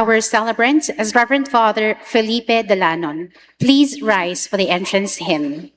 Our celebrant is Reverend Father Felipe Delanon. Please rise for the entrance hymn.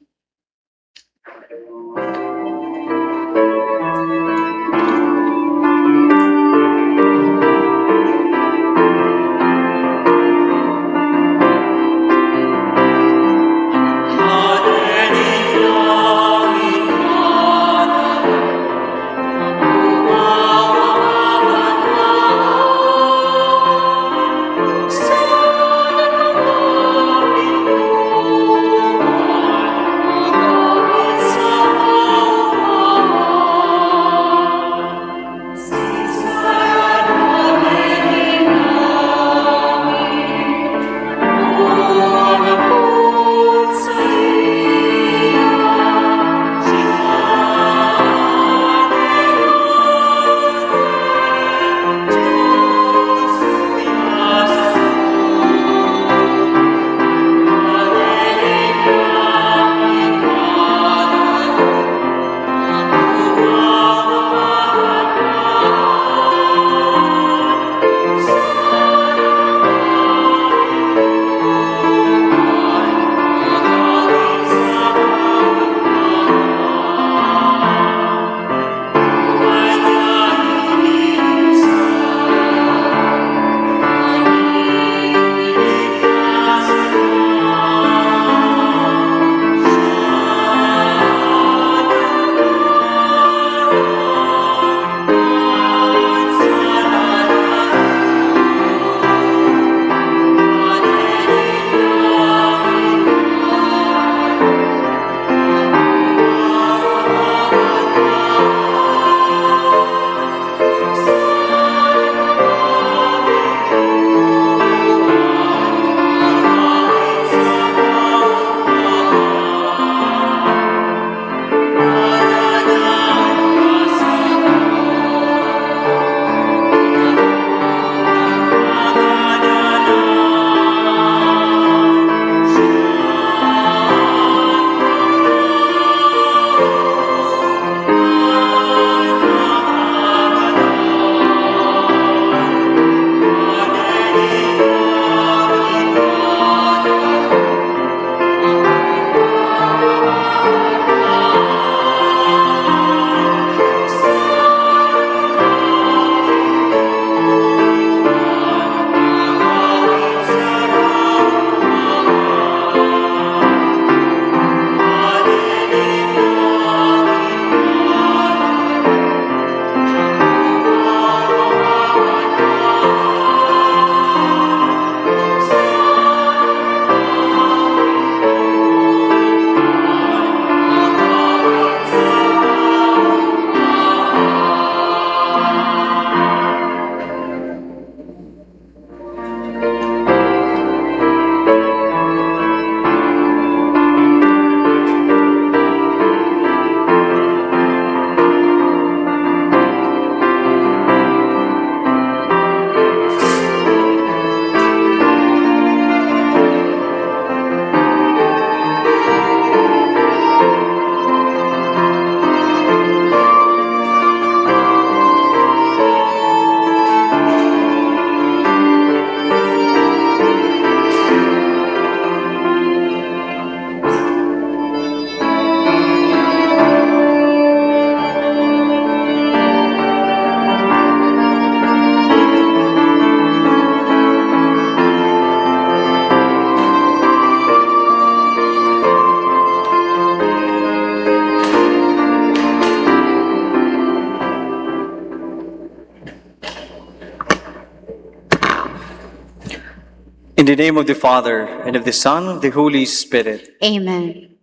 In the name of the Father, and of the Son, and of the Holy Spirit. Amen.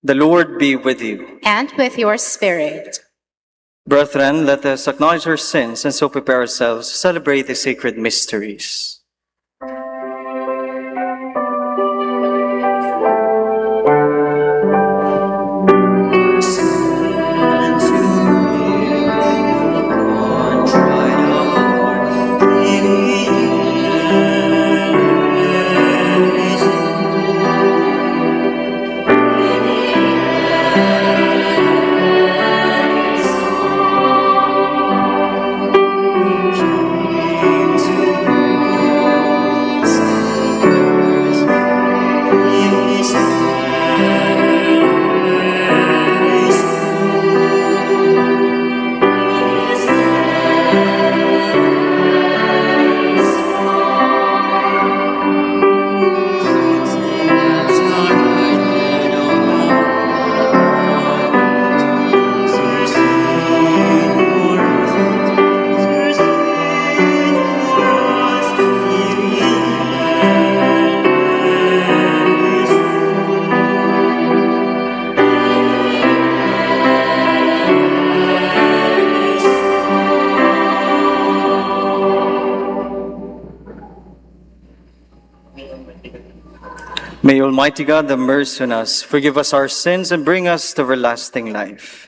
The Lord be with you. And with your spirit. Brethren, let us acknowledge our sins and so prepare ourselves to celebrate the sacred mysteries. May Almighty God have mercy on us, forgive us our sins, and bring us to everlasting life.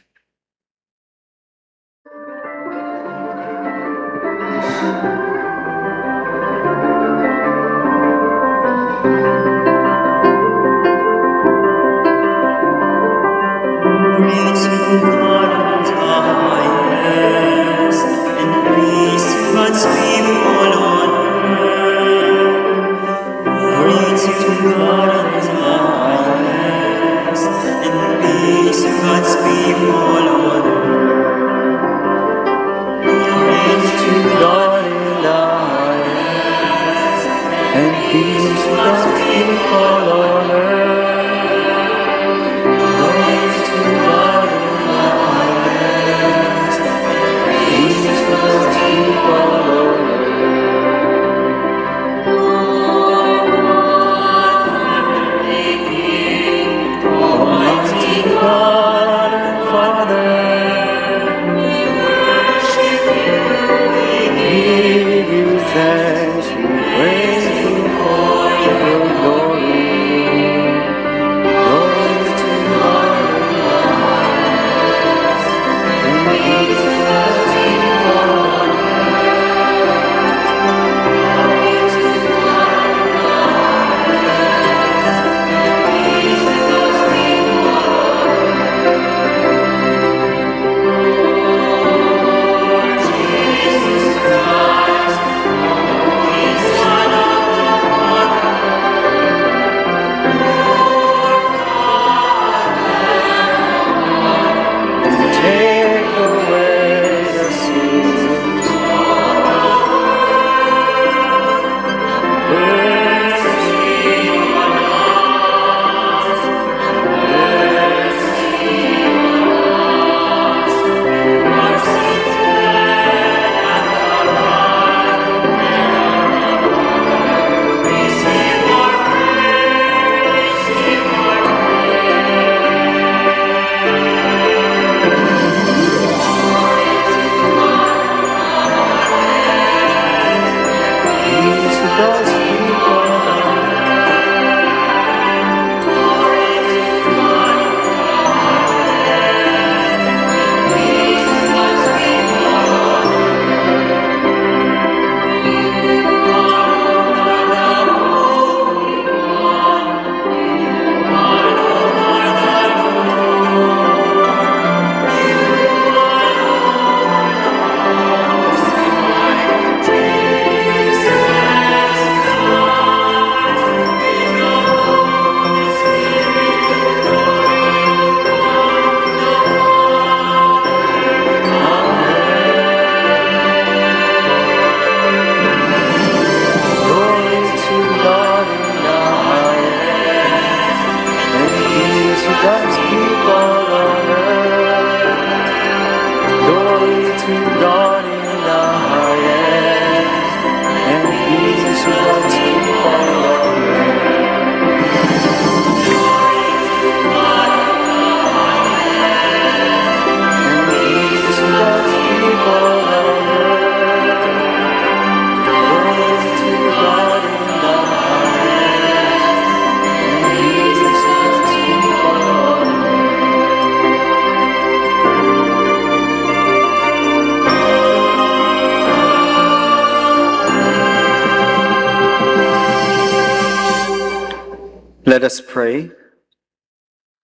Let us pray.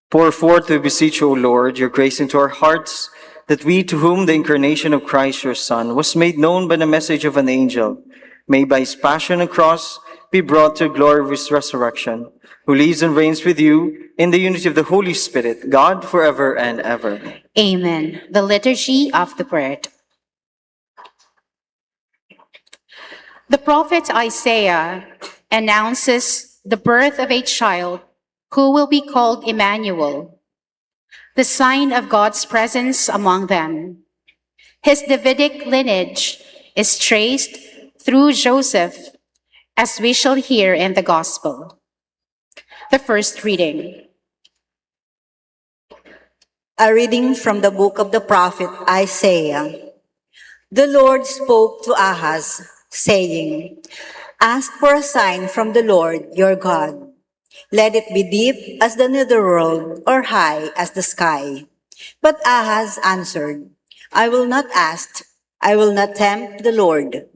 Pour forth, we beseech you, O Lord, your grace into our hearts, that we, to whom the incarnation of Christ your Son was made known by the message of an angel, may by his passion and cross be brought to glory of his resurrection, who lives and reigns with you in the unity of the Holy Spirit, God forever and ever. Amen. The Liturgy of the Word. The prophet Isaiah announces the birth of a child who will be called Emmanuel, the sign of God's presence among them. His Davidic lineage is traced through Joseph, as we shall hear in the Gospel. The first reading. A reading from the book of the prophet Isaiah. The Lord spoke to Ahaz, saying, "Ask for a sign from the Lord your God. Let it be deep as the netherworld or high as the sky. But Ahaz answered, I will not ask, I will not tempt the Lord.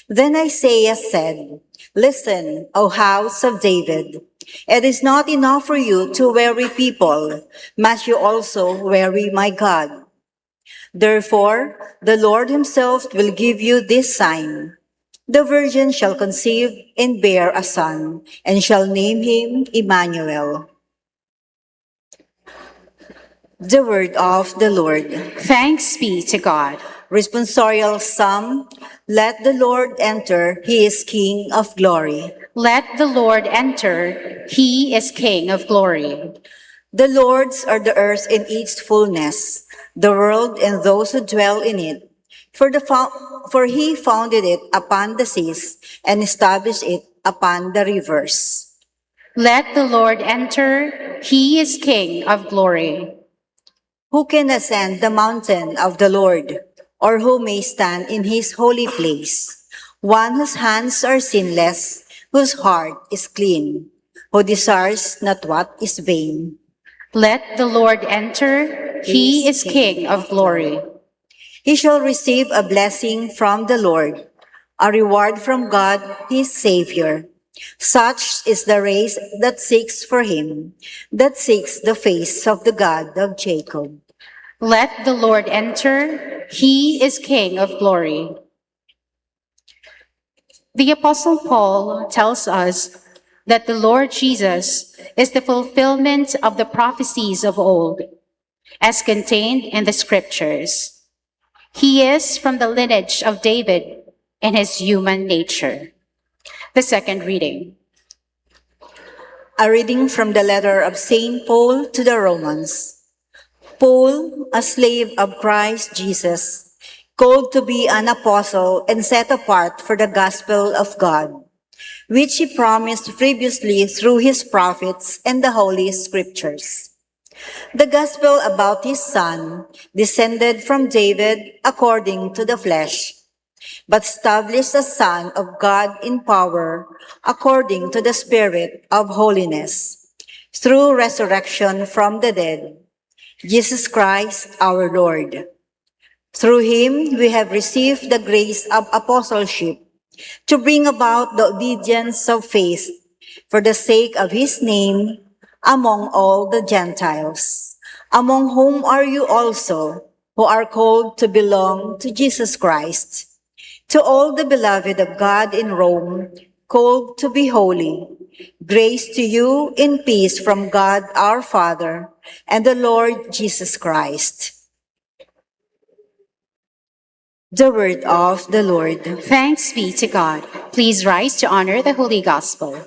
Then Isaiah said, Listen, O house of David. It is not enough for you to weary people, must you also weary my God. Therefore, the Lord himself will give you this sign. The virgin shall conceive and bear a son, and shall name him Emmanuel. The word of the Lord. Thanks be to God. Responsorial Psalm. Let the Lord enter, he is King of glory. Let the Lord enter. He is King of glory. The Lord's are the earth and its fullness, the world and those who dwell in it. For he founded it upon the seas and established it upon the rivers. Let the Lord enter. He is King of glory. Who can ascend the mountain of the Lord, or who may stand in his holy place? One whose hands are sinless, whose heart is clean, who desires not what is vain. Let the Lord enter. He is King of glory. He shall receive a blessing from the Lord, a reward from God, his Savior. Such is the race that seeks for him, that seeks the face of the God of Jacob. Let the Lord enter. He is King of glory. The Apostle Paul tells us that the Lord Jesus is the fulfillment of the prophecies of old, as contained in the scriptures. He is from the lineage of David in his human nature. The second reading. A reading from the letter of St. Paul to the Romans. Paul, a slave of Christ Jesus, called to be an apostle and set apart for the gospel of God, which he promised previously through his prophets and the Holy Scriptures. The gospel about his Son, descended from David according to the flesh, but established as Son of God in power, according to the Spirit of holiness, through resurrection from the dead, Jesus Christ our Lord. Through him we have received the grace of apostleship to bring about the obedience of faith for the sake of his name among all the Gentiles, among whom are you also, who are called to belong to Jesus Christ. To all the beloved of God in Rome, called to be holy, grace to you in peace from God our Father and the Lord Jesus Christ. The word of the Lord. Thanks be to God. Please rise to honor the Holy Gospel.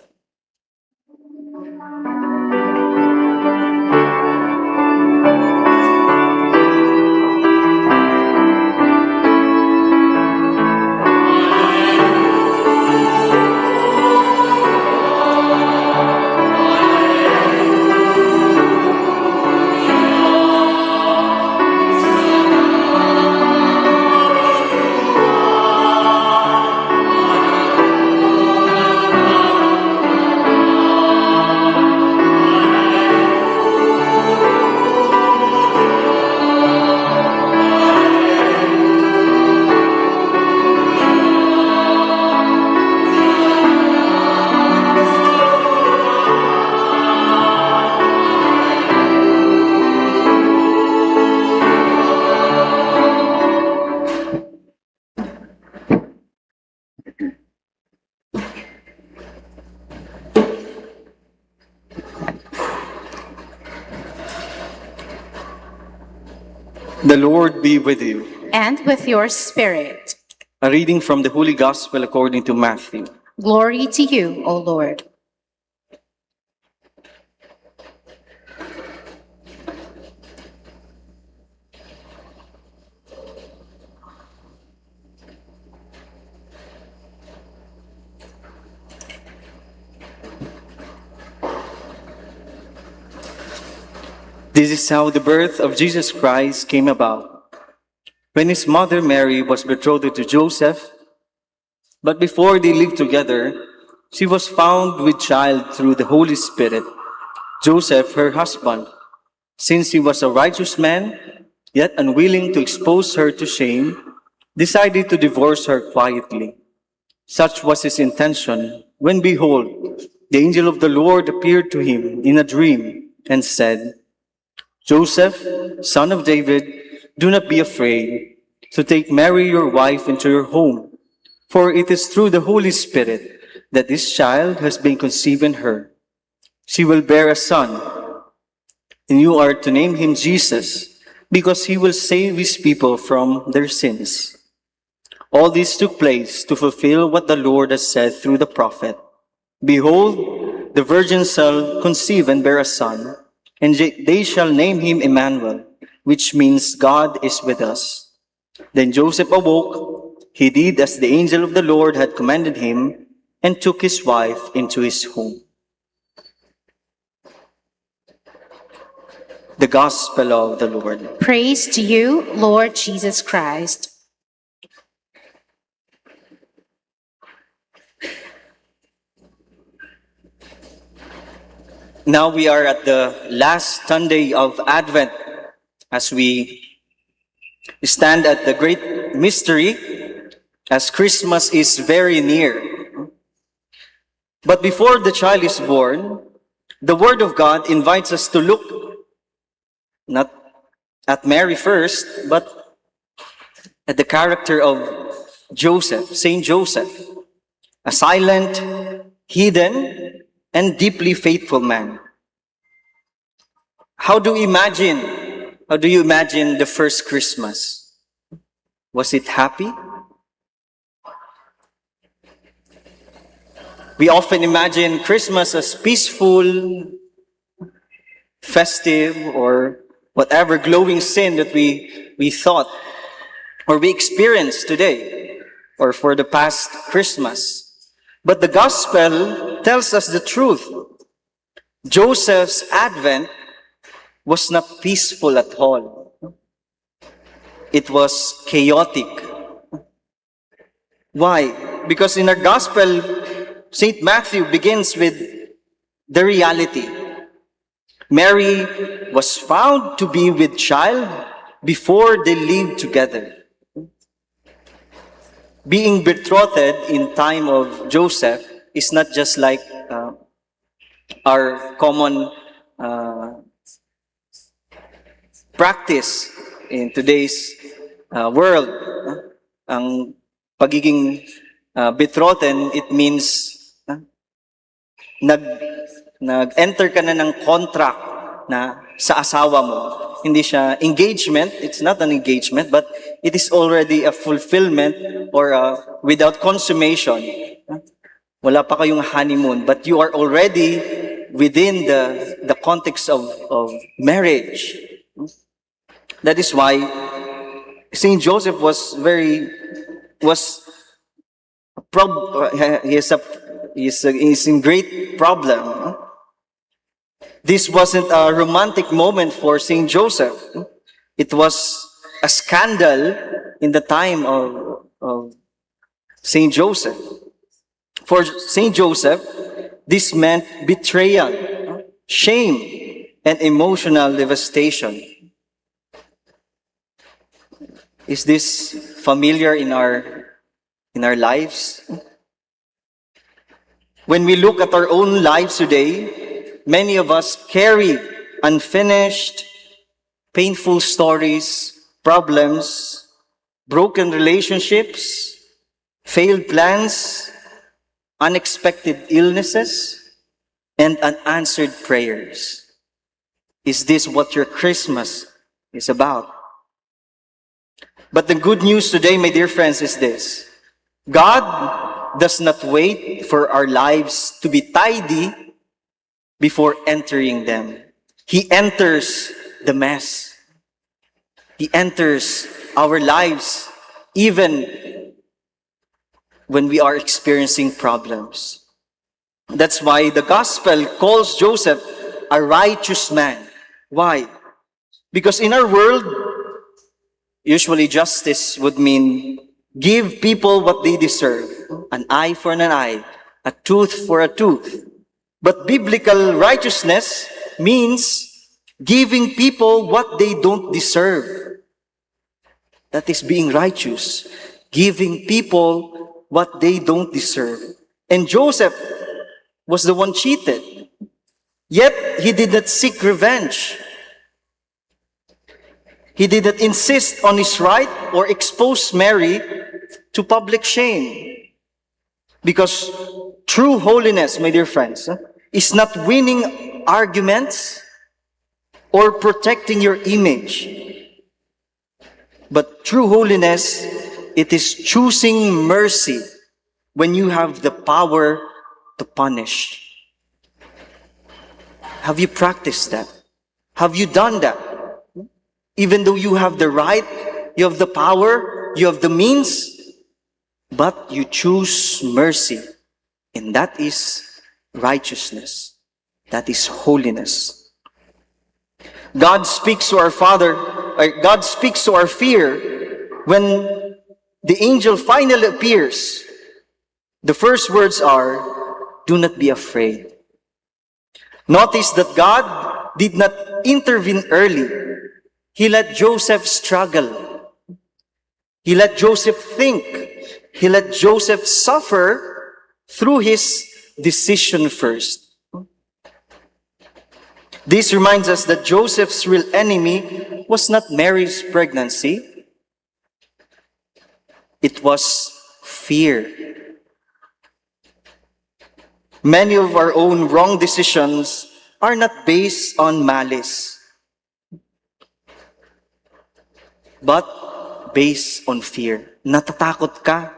The Lord be with you. And with your spirit. A reading from the Holy Gospel according to Matthew. Glory to you, O Lord. This is how the birth of Jesus Christ came about. When his mother Mary was betrothed to Joseph, but before they lived together, she was found with child through the Holy Spirit. Joseph, her husband, since he was a righteous man, yet unwilling to expose her to shame, decided to divorce her quietly. Such was his intention when, behold, the angel of the Lord appeared to him in a dream and said, Joseph, son of David, do not be afraid to take Mary your wife into your home, for it is through the Holy Spirit that this child has been conceived in her. She will bear a son, and you are to name him Jesus, because he will save his people from their sins. All this took place to fulfill what the Lord has said through the prophet. Behold, the virgin shall conceive and bear a son, and they shall name him Emmanuel, which means God is with us. Then Joseph awoke. He did as the angel of the Lord had commanded him, and took his wife into his home. The Gospel of the Lord. Praise to you, Lord Jesus Christ. Now we are at the last Sunday of Advent as we stand at the great mystery as Christmas is very near. But before the child is born, the Word of God invites us to look not at Mary first, but at the character of Joseph, Saint Joseph, a silent, hidden, and deeply faithful man. How do you imagine the first Christmas? Was it happy? We often imagine Christmas as peaceful, festive, or whatever glowing scene that we thought or we experienced today or for the past Christmas. But the gospel tells us the truth. Joseph's advent was not peaceful at all. It was chaotic. Why? Because in our gospel, St. Matthew begins with the reality. Mary was found to be with child before they lived together. Being betrothed in time of Joseph is not just like our common practice in today's world. Ang pagiging betrothed, it means nag-enter ka na ng contract na sa asawa mo. Hindi siya engagement, it's not an engagement, but it is already a fulfillment or without consummation. Wala pa kayong honeymoon, but you are already within the context of marriage. That is why Saint Joseph he's in great problem. This wasn't a romantic moment for Saint Joseph. It was a scandal in the time of Saint Joseph. For Saint Joseph, this meant betrayal, shame, and emotional devastation. Is this familiar in our lives? When we look at our own lives today, many of us carry unfinished, painful stories, problems, broken relationships, failed plans, unexpected illnesses, and unanswered prayers. Is this what your Christmas is about? But the good news today, my dear friends, is this. God does not wait for our lives to be tidy before entering them. He enters the mess. He enters our lives even when we are experiencing problems. That's why the gospel calls Joseph a righteous man. Why? Because in our world, usually justice would mean give people what they deserve. An eye for an eye, a tooth for a tooth. But biblical righteousness means giving people what they don't deserve. That is being righteous. Giving people what they don't deserve. And Joseph was the one cheated. Yet, he did not seek revenge. He did not insist on his right or expose Mary to public shame. Because true holiness, my dear friends, is not winning arguments or protecting your image. But true holiness, it is choosing mercy when you have the power to punish. Have you practiced that? Have you done that? Even though you have the right, you have the power, you have the means, but you choose mercy. And that is righteousness. That is holiness. God speaks to our God speaks to our fear when the angel finally appears. The first words are, do not be afraid. Notice that God did not intervene early. He let Joseph struggle. He let Joseph think. He let Joseph suffer through his decision first. This reminds us that Joseph's real enemy was not Mary's pregnancy. It was fear. Many of our own wrong decisions are not based on malice, but based on fear. Natatakot ka.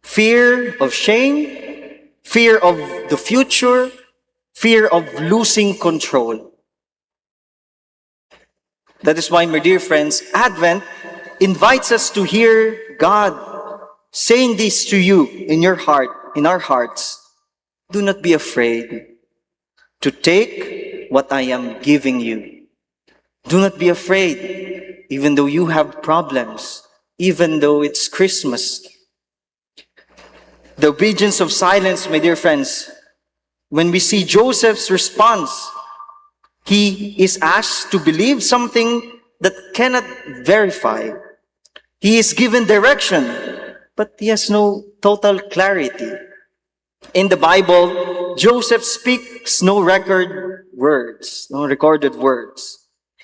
Fear of shame, fear of the future, fear of losing control. That is why, my dear friends, Advent invites us to hear God saying this to you in your heart, in our hearts. Do not be afraid to take what I am giving you. Do not be afraid, even though you have problems, even though it's Christmas. The obedience of silence, my dear friends, when we see Joseph's response, he is asked to believe something that cannot verify. He is given direction, but he has no total clarity. In the Bible, Joseph speaks no recorded words.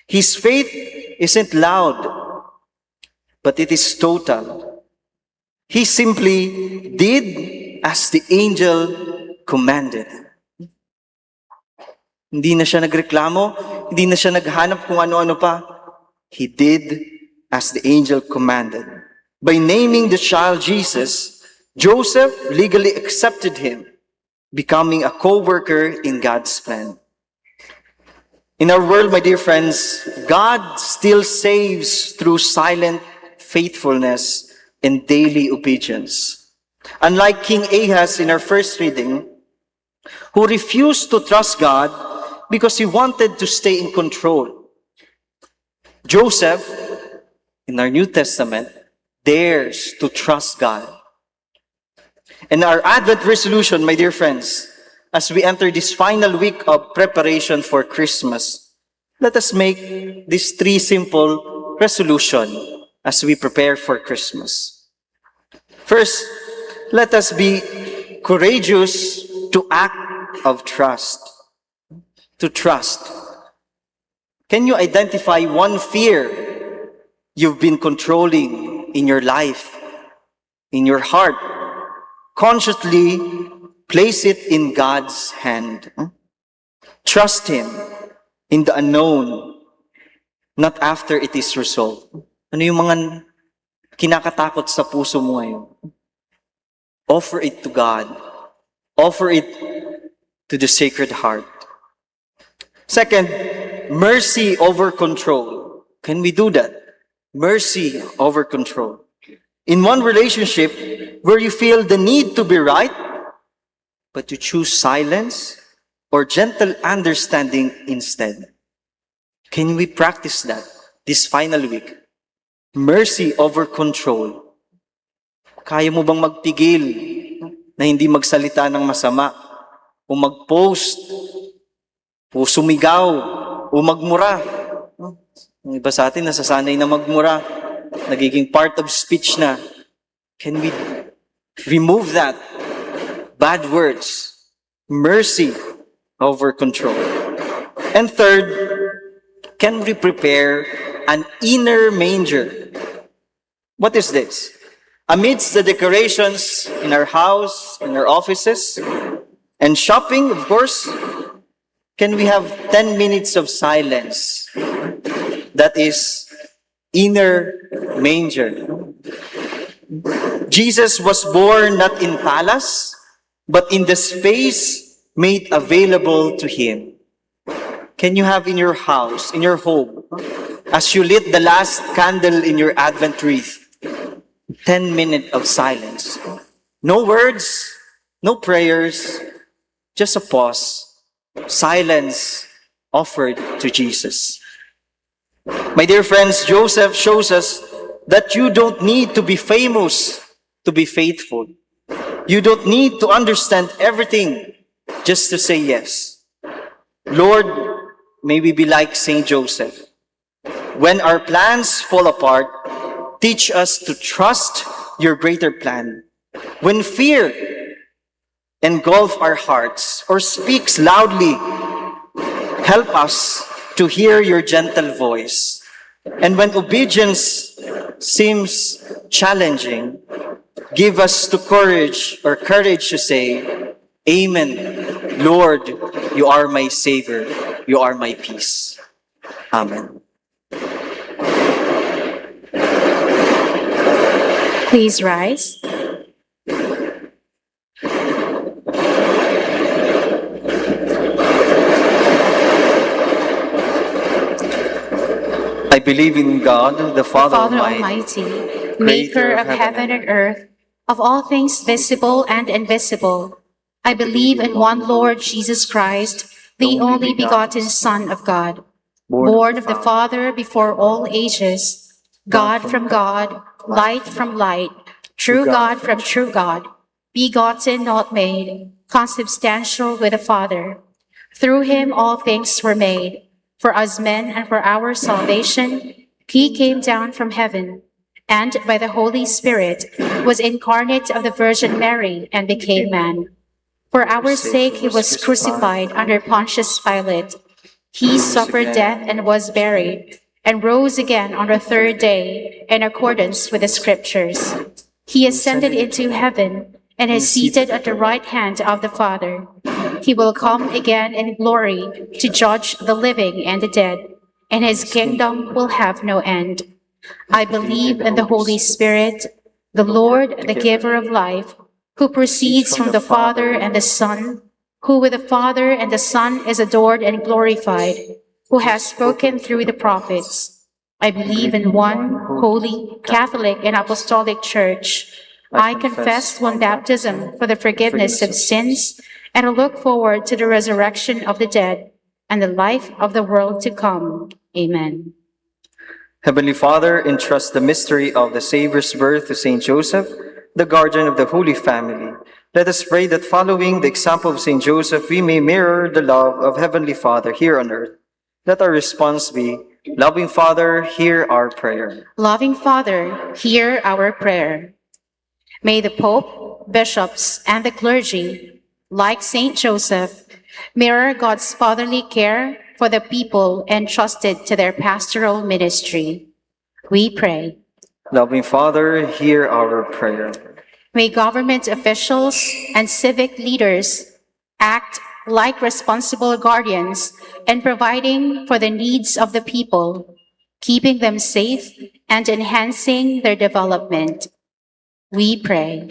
His faith isn't loud, but it is total. He simply did as the angel commanded. Hindi na siya nagreklamo, hindi na siya naghanap kung ano-ano pa. He did as the angel commanded. By naming the child Jesus, Joseph legally accepted him, becoming a co-worker in God's plan. In our world, my dear friends, God still saves through silent faithfulness and daily obedience. Unlike King Ahaz in our first reading, who refused to trust God because he wanted to stay in control, Joseph, in our New Testament, dares to trust God. And our Advent resolution, my dear friends, as we enter this final week of preparation for Christmas, let us make these 3 simple resolutions as we prepare for Christmas. First, let us be courageous to act of trust. To trust. Can you identify one fear you've been controlling in your life, in your heart? Consciously place it in God's hand. Trust Him in the unknown, not after it is resolved. Ano yung mga kinakatakot sa puso mo ngayon? Offer it to God. Offer it to the Sacred Heart. Second, mercy over control. Can we do that? Mercy over control. In one relationship where you feel the need to be right, but you choose silence or gentle understanding instead. Can we practice that this final week? Mercy over control. Kaya mo bang magpigil na hindi magsalita ng masama, o mag-post, o sumigaw, o magmura. Yung iba sa atin, nasasanay na magmura. Nagiging part of speech na. Can we remove that? Bad words, mercy over control. And third, can we prepare an inner manger? What is this? Amidst the decorations in our house, in our offices, and shopping, of course, can we have 10 minutes of silence? That is inner manger. Jesus was born not in palace, but in the space made available to him. Can you have in your house, in your home, as you lit the last candle in your Advent wreath, 10 minutes of silence? No words, no prayers, just a pause, silence offered to Jesus. My dear friends, Joseph shows us that you don't need to be famous to be faithful. You don't need to understand everything just to say yes. Lord, may we be like Saint Joseph. When our plans fall apart, teach us to trust your greater plan. When fear engulfs our hearts or speaks loudly, help us to hear your gentle voice. And when obedience seems challenging, give us the courage to say, Amen. Lord, you are my Savior. You are my peace. Amen. Please rise. I believe in God, the Father Almighty, maker of heaven and earth, of all things visible and invisible. I believe in one Lord Jesus Christ, the only begotten Son of God, born of the Father before all ages, God from God, light from light, true God from true God, begotten, not made, consubstantial with the Father. Through him all things were made. For us men and for our salvation, he came down from heaven, and by the Holy Spirit was incarnate of the Virgin Mary and became man. For our sake he was crucified under Pontius Pilate. He suffered death and was buried, and rose again on the third day in accordance with the Scriptures. He ascended into heaven and is seated at the right hand of the Father. He will come again in glory to judge the living and the dead, and his kingdom will have no end. I believe in the Holy Spirit, the Lord, the giver of life, who proceeds from the Father and the Son, who with the Father and the Son is adored and glorified, who has spoken through the prophets. I believe in one holy, Catholic, and Apostolic Church. I confess one baptism for the forgiveness of sins, and I look forward to the resurrection of the dead and the life of the world to come. Amen. Heavenly Father, entrust the mystery of the Savior's birth to Saint Joseph, the guardian of the Holy Family. Let us pray that following the example of Saint Joseph, we may mirror the love of Heavenly Father here on earth. Let our response be, Loving Father, hear our prayer. Loving Father, hear our prayer. May the Pope, bishops, and the clergy, like Saint Joseph, mirror God's fatherly care for the people entrusted to their pastoral ministry. We pray. Loving Father, hear our prayer. May government officials and civic leaders act like responsible guardians in providing for the needs of the people, keeping them safe and enhancing their development. We pray.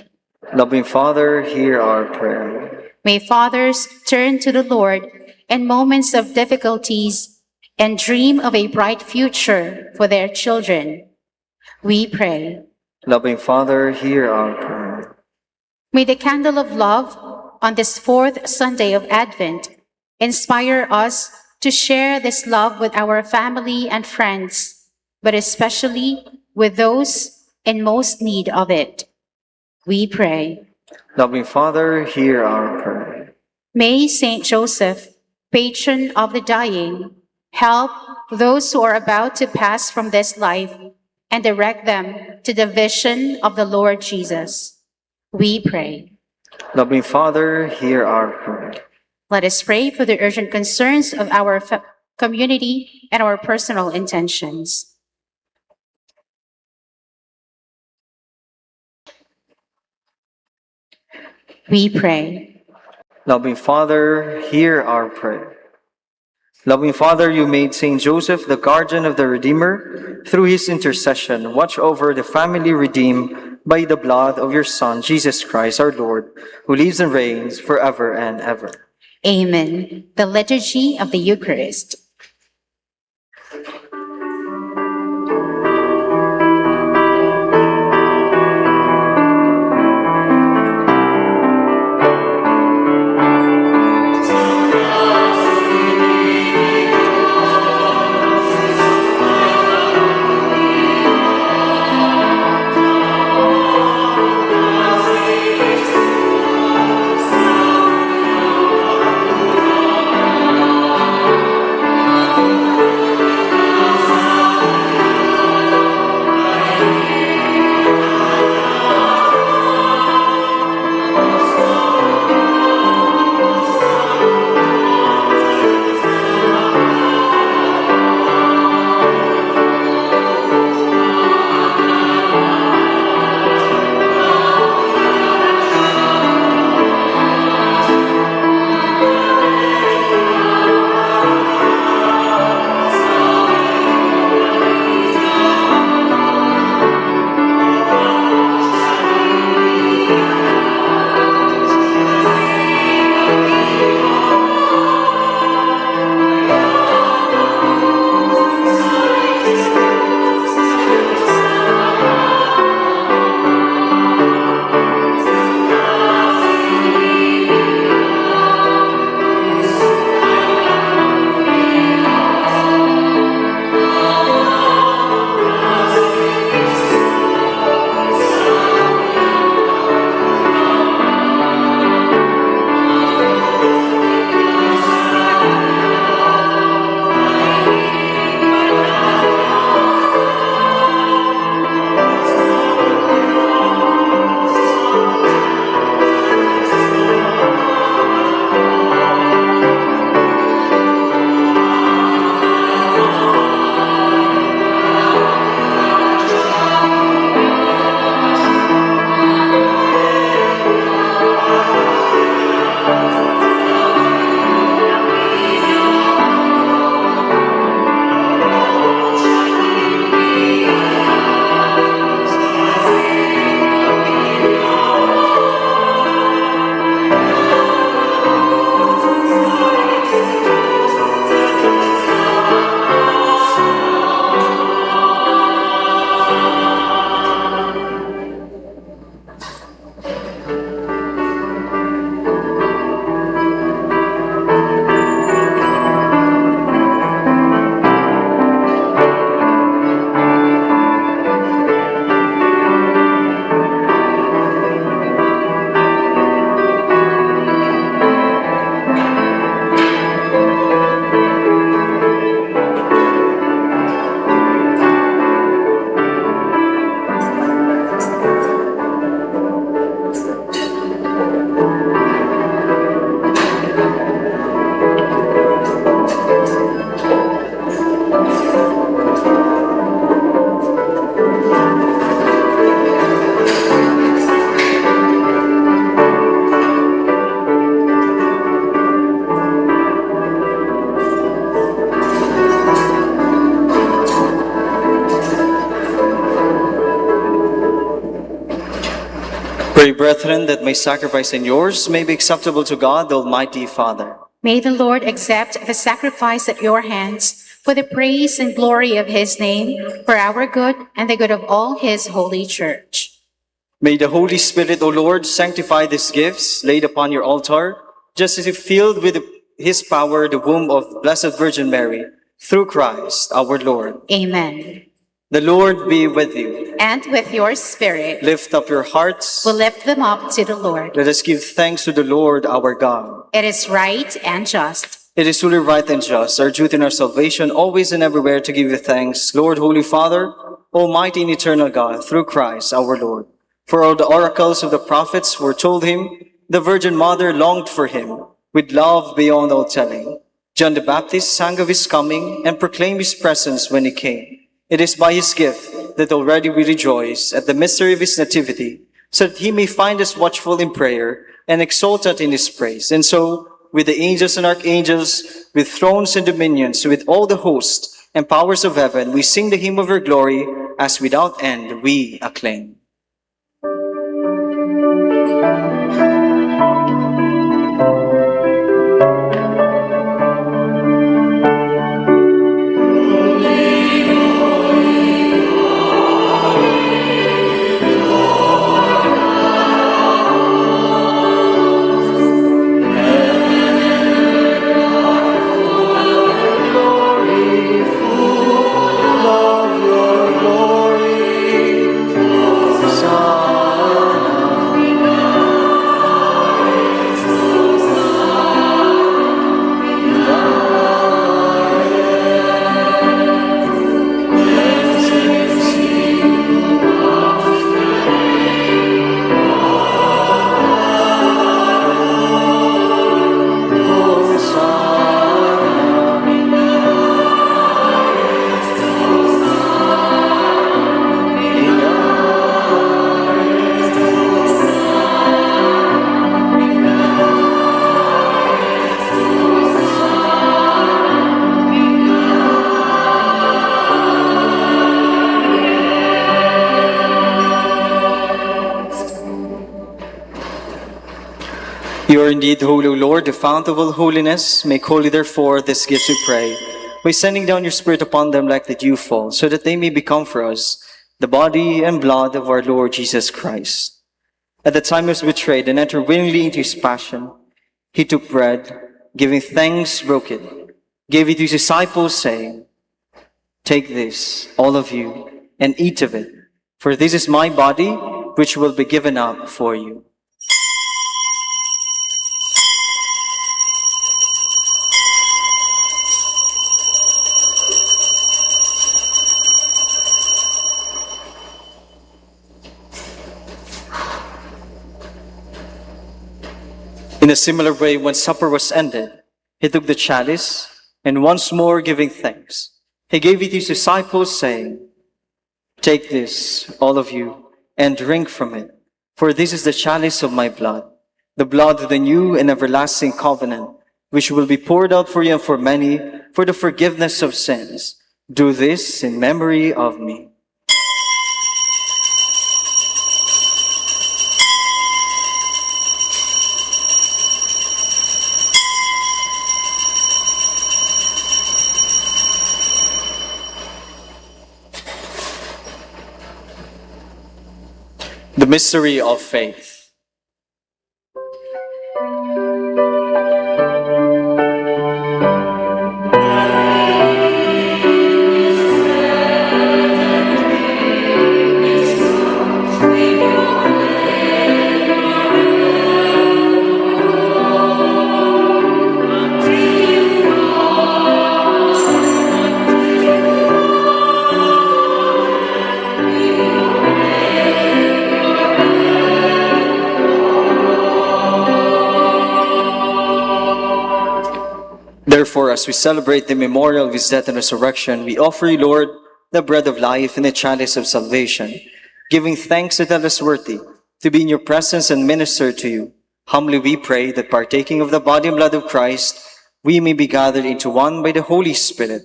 Loving Father, hear our prayer. May fathers turn to the Lord in moments of difficulties and dream of a bright future for their children. We pray. Loving Father, hear our prayer. May the candle of love on this fourth Sunday of Advent inspire us to share this love with our family and friends, but especially with those in most need of it. We pray. Loving Father, hear our prayer. May Saint Joseph, patron of the dying, help those who are about to pass from this life and direct them to the vision of the Lord Jesus. We pray. Loving Father, hear our prayer. Let us pray for the urgent concerns of our community and our personal intentions. We pray. Loving Father, hear our prayer. Loving Father, you made Saint Joseph the guardian of the Redeemer. Through his intercession, watch over the family redeemed by the blood of your Son, Jesus Christ, our Lord, who lives and reigns forever and ever. Amen. The Liturgy of the Eucharist. Pray, brethren, that my sacrifice and yours may be acceptable to God, the Almighty Father. May the Lord accept the sacrifice at your hands for the praise and glory of his name, for our good and the good of all his holy church. May the Holy Spirit, O Lord, sanctify these gifts laid upon your altar, just as you filled with his power the womb of Blessed Virgin Mary, through Christ our Lord. Amen. The Lord be with you. And with your spirit. Lift up your hearts. We'll lift them up to the Lord. Let us give thanks to the Lord our God. It is right and just. It is truly right and just, our duty and our salvation, always and everywhere to give you thanks, Lord, Holy Father, Almighty and eternal God, through Christ our Lord. For all the oracles of the prophets foretold him, the Virgin Mother longed for him, with love beyond all telling. John the Baptist sang of his coming and proclaimed his presence when he came. It is by his gift that already we rejoice at the mystery of his nativity, so that he may find us watchful in prayer and exultant in his praise. And so, with the angels and archangels, with thrones and dominions, with all the hosts and powers of heaven, we sing the hymn of your glory, as without end we acclaim. You are indeed holy, O Lord, the fount of all holiness. Make holy, therefore, this gift, we pray, by sending down your Spirit upon them like the dewfall, so that they may become for us the body and blood of our Lord Jesus Christ. At the time he was betrayed and entered willingly into his passion, he took bread, giving thanks, broke it, gave it to his disciples, saying, "Take this, all of you, and eat of it, for this is my body, which will be given up for you." In a similar way, when supper was ended, he took the chalice, and once more giving thanks, he gave it to his disciples, saying, "Take this, all of you, and drink from it, for this is the chalice of my blood, the blood of the new and everlasting covenant, which will be poured out for you and for many for the forgiveness of sins. Do this in memory of me." The mystery of faith. Therefore, as we celebrate the memorial of his death and resurrection, we offer you, Lord, the bread of life and the chalice of salvation, giving thanks that tell us worthy to be in your presence and minister to you. Humbly we pray that partaking of the body and blood of Christ, we may be gathered into one by the Holy Spirit.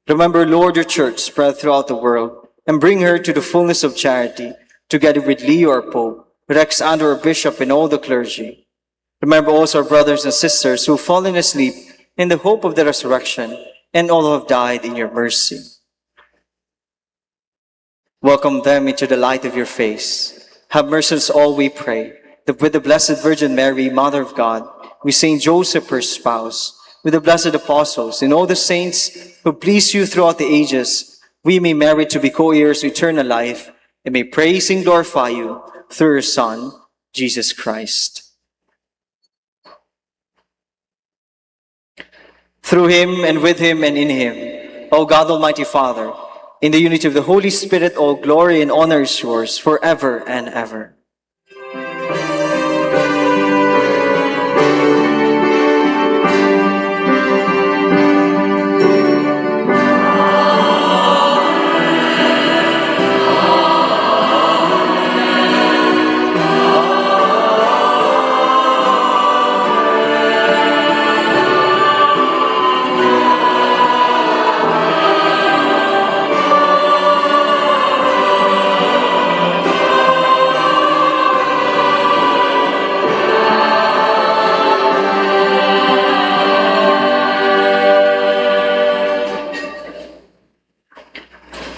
Remember, Lord, your church spread throughout the world, and bring her to the fullness of charity, together with Leo our Pope, Rex Andrew our Bishop, and all the clergy. Remember also our brothers and sisters who have fallen asleep in the hope of the resurrection, and all who have died in your mercy. Welcome them into the light of your face. Have mercy on us all, we pray, that with the Blessed Virgin Mary, Mother of God, with Saint Joseph, her spouse, with the blessed apostles, and all the saints who please you throughout the ages, we may merit to be co-heirs to eternal life, and may praise and glorify you through your Son, Jesus Christ. Through him, and with him, and in him, O God Almighty Father, in the unity of the Holy Spirit, all glory and honor is yours forever and ever.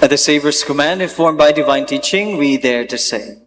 At the Savior's command, informed by divine teaching, we dare to say,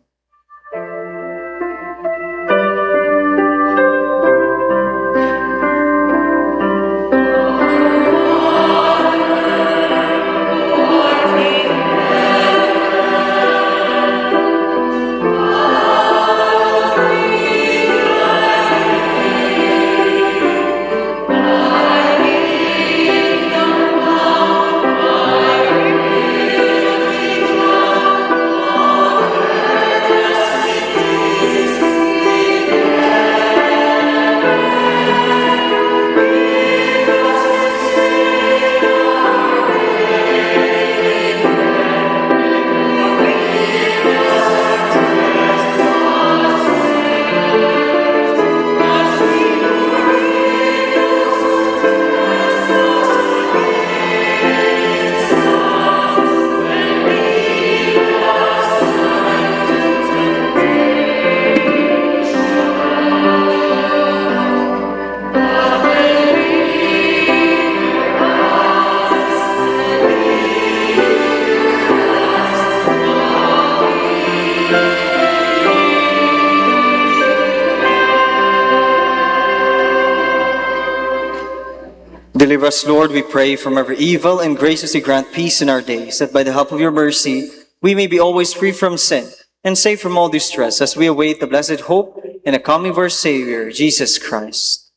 deliver us, Lord, we pray, from every evil, and graciously grant peace in our days, that by the help of your mercy we may be always free from sin and safe from all distress, as we await the blessed hope and the coming of our Savior, Jesus Christ.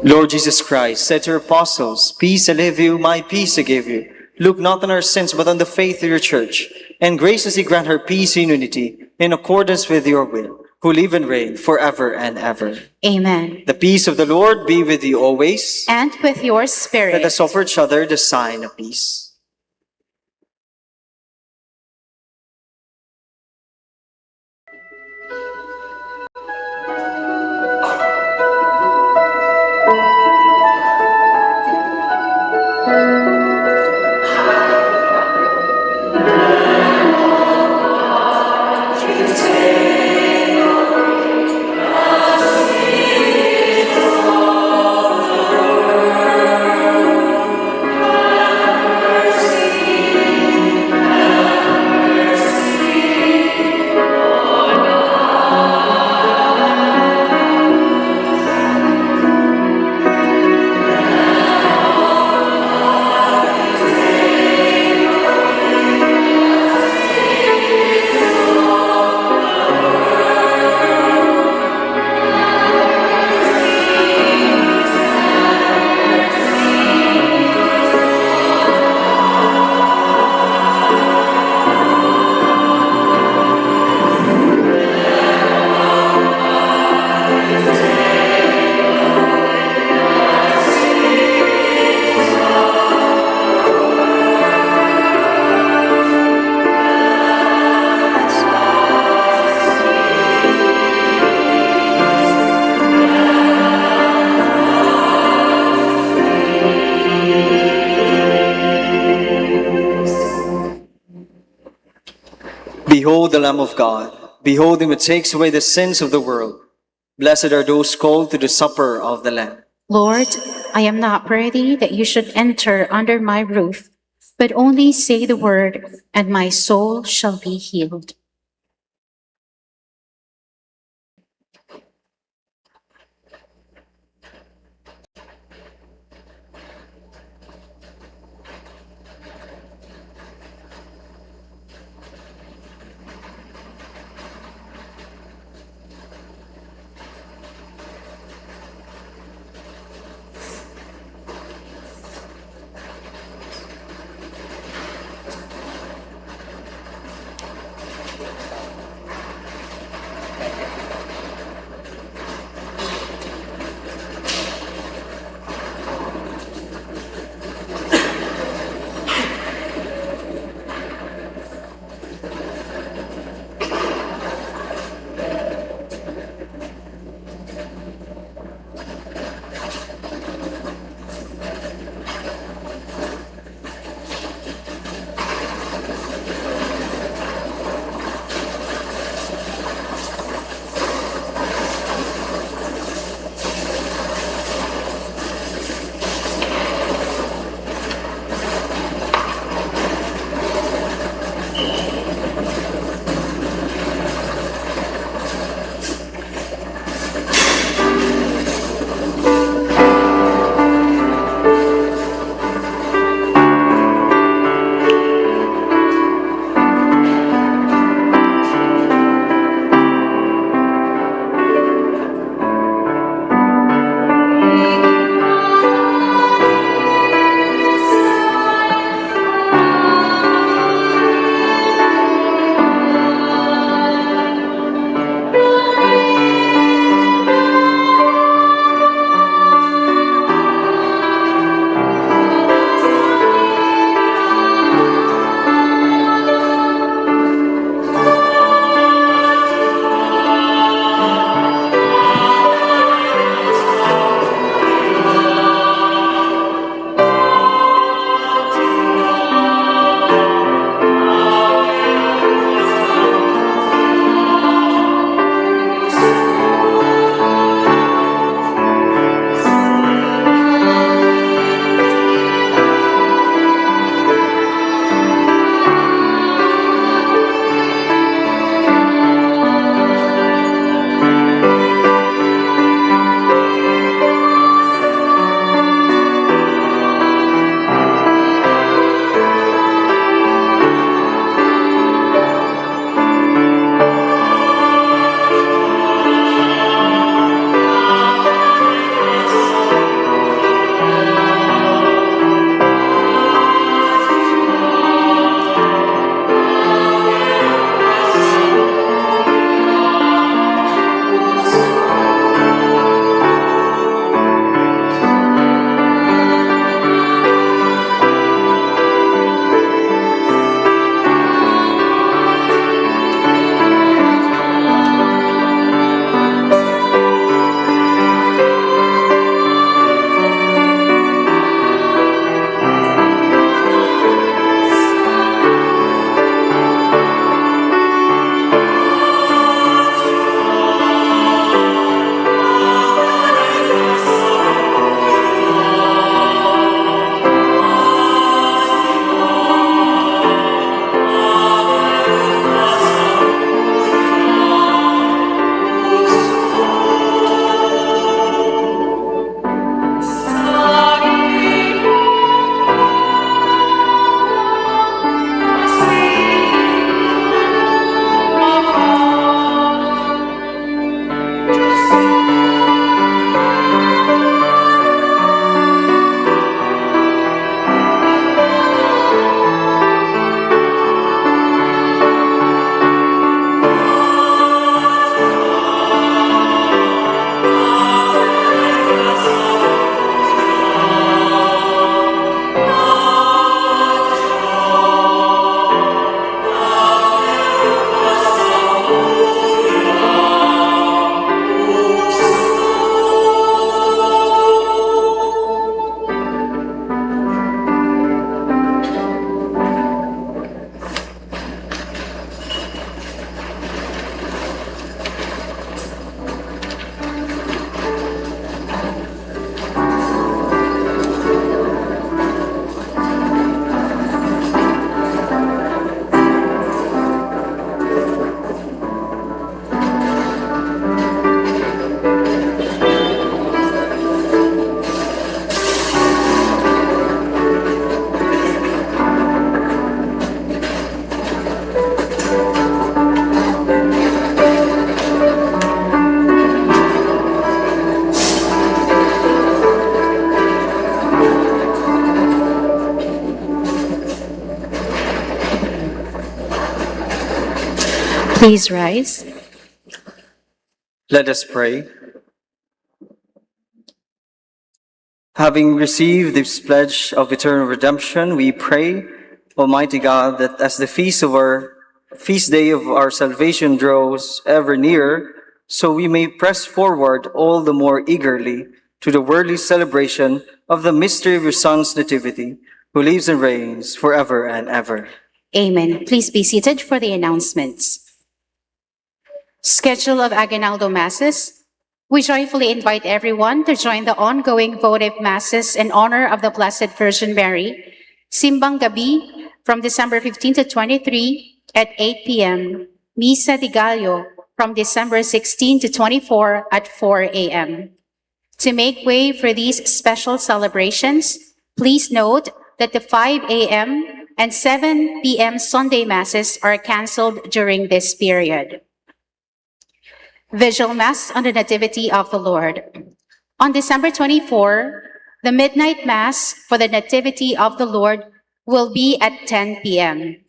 Lord Jesus Christ, said to your apostles, "Peace I leave you, my peace I give you. Look not on our sins, but on the faith of your church, and graciously grant her peace and unity in accordance with your will, who live and reign forever and ever." Amen. The peace of the Lord be with you always. And with your spirit. Let us offer each other the sign of peace. Behold the Lamb of God. Behold him who takes away the sins of the world. Blessed are those called to the supper of the Lamb. Lord, I am not worthy that you should enter under my roof, but only say the word, and my soul shall be healed. Please rise. Let us pray. Having received this pledge of eternal redemption, we pray, Almighty God, that as the feast day of our salvation draws ever nearer, so we may press forward all the more eagerly to the worldly celebration of the mystery of your Son's nativity, who lives and reigns forever and ever. Amen. Please be seated for the announcements. Schedule of Aguinaldo Masses. We joyfully invite everyone to join the ongoing votive masses in honor of the Blessed Virgin Mary. Simbang Gabi from December 15 to 23 at 8 p.m. Misa de Gallo from December 16 to 24 at 4 a.m. To make way for these special celebrations, please note that the 5 a.m. and 7 p.m. Sunday Masses are canceled during this period. Vigil Mass on the Nativity of the Lord. On December 24, the Midnight Mass for the Nativity of the Lord will be at 10 p.m.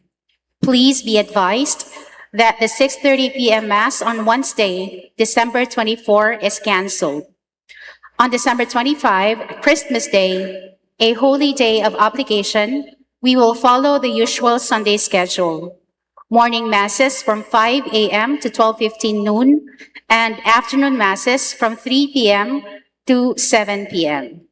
Please be advised that the 6:30 p.m. Mass on Wednesday, December 24, is canceled. On December 25, Christmas Day, a holy day of obligation, we will follow the usual Sunday schedule. Morning Masses from 5 a.m. to 12:15 noon, and afternoon Masses from 3 p.m. to 7 p.m.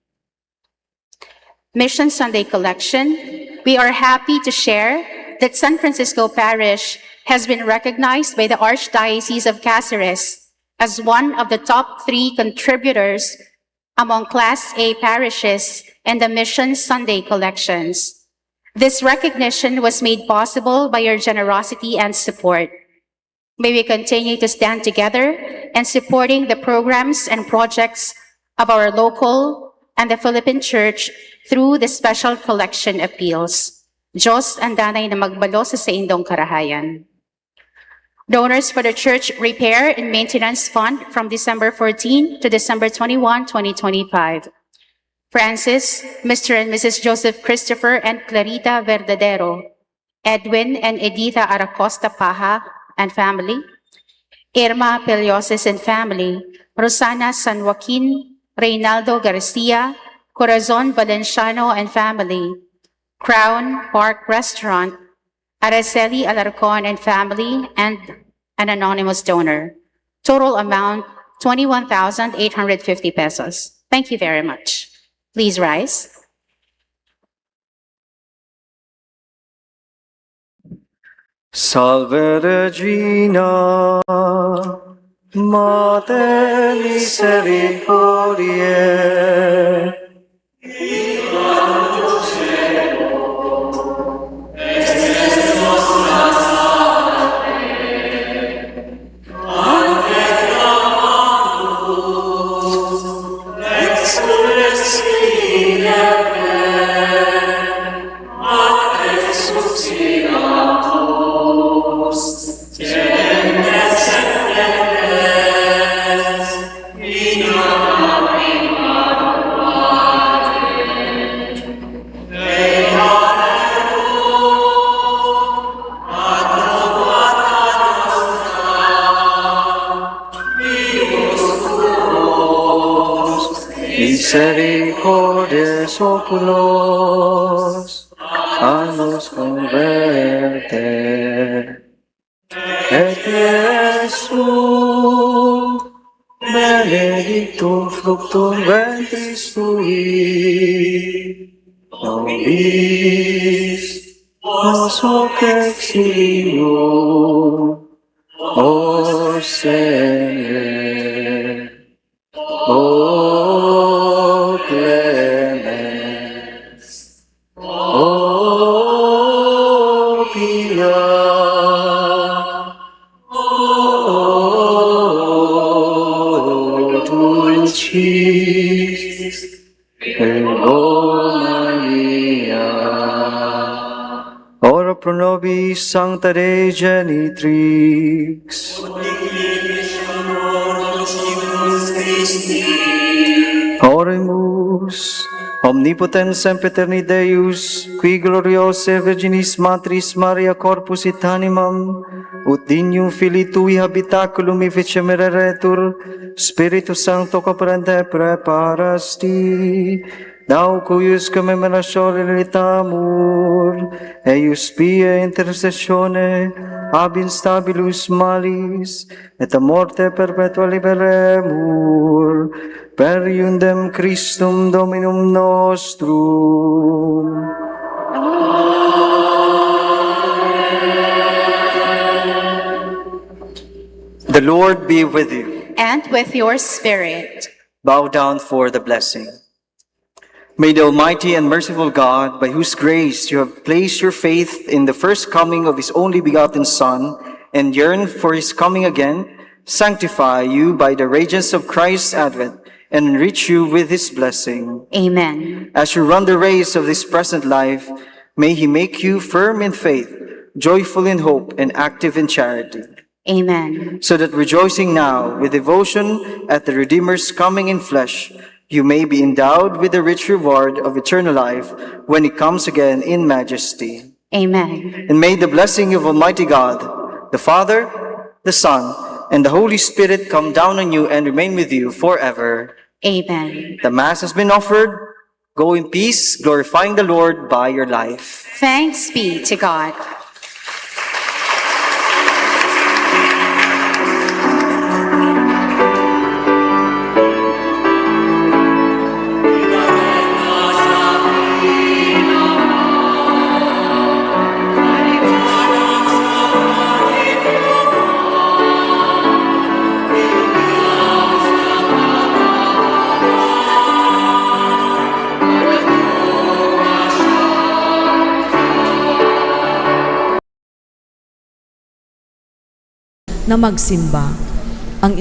Mission Sunday Collection. We are happy to share that San Francisco Parish has been recognized by the Archdiocese of Caceres as one of the top 3 contributors among Class A parishes in the Mission Sunday collections. This recognition was made possible by your generosity and support. May we continue to stand together in supporting the programs and projects of our local and the Philippine Church through the special collection appeals. Diyos ang danay na magbalo sa indong karahayan. Donors for the Church Repair and Maintenance Fund from December 14 to December 21, 2025. Francis, Mr. and Mrs. Joseph Christopher and Clarita Verdadero, Edwin and Editha Aracosta Paja and family, Irma Peliosis and family, Rosana San Joaquin, Reynaldo Garcia, Corazon Valenciano and family, Crown Park Restaurant, Araceli Alarcon and family, and an anonymous donor. Total amount, 21,850 pesos. Thank you very much. Please rise. Salve Regina, Mater Misericordiae, misericordias oculos, a nos converte. Et Jesús, benedictum fructum ventris tui, nobis nos hoc exilium, o Señor, o clemens, o pia, o dulcis, Virgo Maria. Ora pro nobis Sancta Dei Genitrix, Oremus, Omnipotens sempiterni Deus, qui gloriose Virginis Matris Maria corpus et animam, ut dignum Filii Tui habitaculum efficiem eretur, Spiritus Sancto coprente preparasti, Thou cuius commemoratione lilitamur, eius pie intercessione, ab instabilus malis, et a morte perpetua liberemur, per iundem Christum Dominum nostrum. The Lord be with you. And with your spirit. Bow down for the blessing. May the Almighty and merciful God, by whose grace you have placed your faith in the first coming of His only begotten Son, and yearn for His coming again, sanctify you by the radiance of Christ's advent, and enrich you with His blessing. Amen. As you run the race of this present life, may He make you firm in faith, joyful in hope, and active in charity. Amen. So that rejoicing now with devotion at the Redeemer's coming in flesh, you may be endowed with the rich reward of eternal life when He comes again in majesty. Amen. And may the blessing of Almighty God, the Father, the Son, and the Holy Spirit come down on you and remain with you forever. Amen. The Mass has been offered. Go in peace, glorifying the Lord by your life. Thanks be to God. na magsimba ang